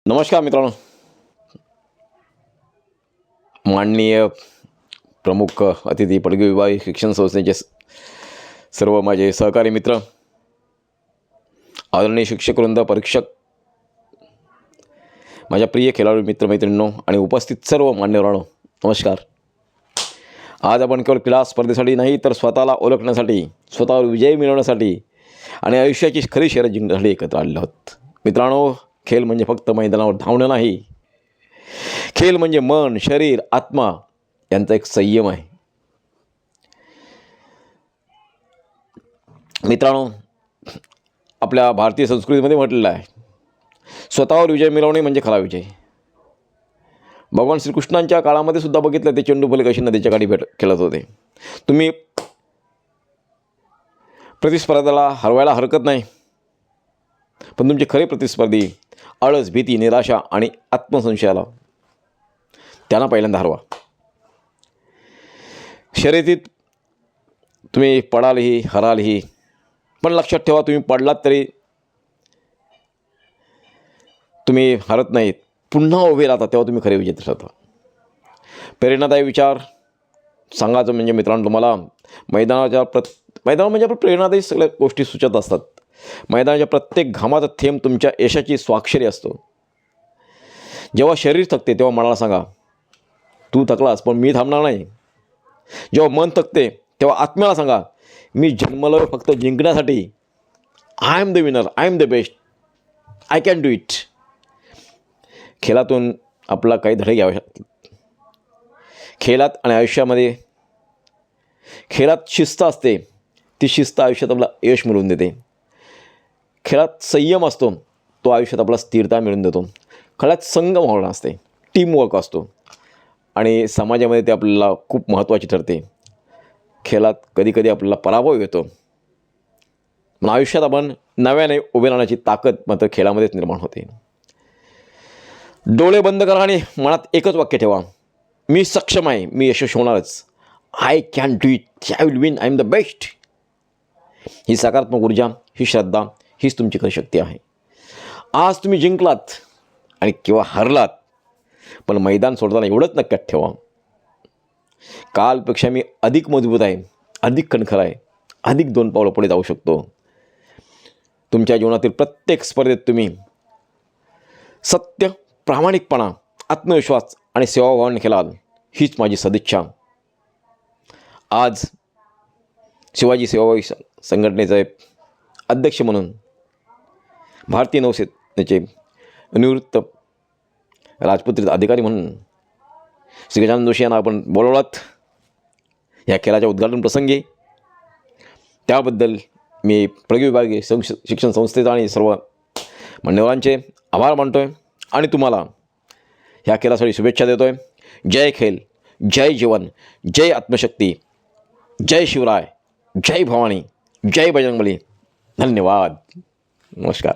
नमस्कार मित्रांनो, माननीय प्रमुख अतिथी पडगी विभाग शिक्षण संस्थेचे सर्व माझे सहकारी मित्र, आदरणीय शिक्षकवृंद, परीक्षक, माझ्या प्रिय खेळाडू मित्रमैत्रिणींनो आणि उपस्थित सर्व मान्यवरांनो, नमस्कार. आज आपण केवळ क्लास स्पर्धेसाठी नाही तर स्वतःला ओळखण्यासाठी, स्वतःवर विजय मिळवण्यासाठी आणि आयुष्याची खरी शर्यत जिंकण्यासाठी एकत्र आलेलो आहोत. मित्रांनो, खेळ म्हणजे फक्त मैदानावर धावणं नाही. खेळ म्हणजे मन, शरीर, आत्मा यांचा एक संयम आहे. मित्रांनो, आपल्या भारतीय संस्कृतीमध्ये म्हटलेलं आहे, स्वतःवर विजय मिळवणे म्हणजे खरा विजय. भगवान श्रीकृष्णांच्या काळामध्ये सुद्धा बघितलं, ते चेंडू फुले कशी नदीच्या काठी खेळत होते. तुम्ही प्रतिस्पर्ध्याला हरवायला हरकत नाही, पण तुमचे खरे प्रतिस्पर्धी आळस, भीती, निराशा आणि आत्मसंशयाला त्यांना पहिल्यांदा हरवा. शर्यतीत तुम्ही पडालही हरालही, पण लक्षात ठेवा, तुम्ही पडलात तरी तुम्ही हरत नाहीत. पुन्हा उभे राहता तेव्हा तुम्ही खरे विजेते ठरता. प्रेरणादायी विचार सांगायचं म्हणजे मित्रांनो, तुम्हाला मैदान म्हणजे आपण प्रेरणादायी सगळ्या गोष्टी सुचत असतात. मैदानाच्या प्रत्येक घामाचा थेंब तुमच्या यशाची स्वाक्षरी असतो. जेव्हा शरीर थकते तेव्हा मनाला सांगा, तू थकलास पण मी थांबणार नाही. जेव्हा मन थकते तेव्हा आत्म्याला सांगा, मी जन्मलो फक्त जिंकण्यासाठी. I am the winner, I am the best, I can do it. खेळातून आपला काही धडे घ्यावे लागतात. खेळात आणि आयुष्यामध्ये खेळात शिस्त असते, ती शिस्त आयुष्यात आपला यश मिळवून देते. खेळात संयम असतो, तो आयुष्यात आपला स्थिरता मिळवून देतो. खेळात संघभावना असते, टीमवर्क असतो आणि समाजामध्ये ते आपल्याला खूप महत्त्वाची ठरते. खेळात कधीकधी आपल्याला पराभव येतो, पण आयुष्यात आपण नव्याने उभे राहण्याची ताकद मात्र खेळामध्येच निर्माण होते. डोळे बंद करा आणि मनात एकच वाक्य ठेवा, मी सक्षम आहे, मी यशस्वी होणारच. I can do it, I will win, I am the best. ही सकारात्मक ऊर्जा, ही श्रद्धा, हीच तुमची खरी शक्ती आहे. आज तुम्ही जिंकलात आणि किंवा हरलात, पण मैदान सोडताना एवढंच लक्षात ठेवा, कालपेक्षा मी अधिक मजबूत आहे, अधिक कणखर आहे, अधिक 2 पावलं पुढे जाऊ शकतो. तुमच्या जीवनातील प्रत्येक स्पर्धेत तुम्ही सत्य, प्रामाणिकपणा, आत्मविश्वास आणि सेवाभावाने खेळाल, हीच माझी सदिच्छा. आज शिवाजी सेवाभावी संघटनेचे अध्यक्ष म्हणून, भारतीय नौसेनेचे निवृत्त राजपुत्रित अधिकारी म्हणून श्री गजानन जोशी यांना आपण बोलवलात या खेळाच्या उद्घाटन प्रसंगी. त्याबद्दल मी पडगी विभागीय शिक्षण संस्थेचा आणि सर्व मान्यवरांचे आभार मानतो आहे आणि तुम्हाला ह्या खेळासाठी शुभेच्छा देतो आहे. जय खेळ, जय जीवन, जय आत्मशक्ती, जय शिवराय, जय भवानी, जय बजरंगबली. धन्यवाद. नमस्कार.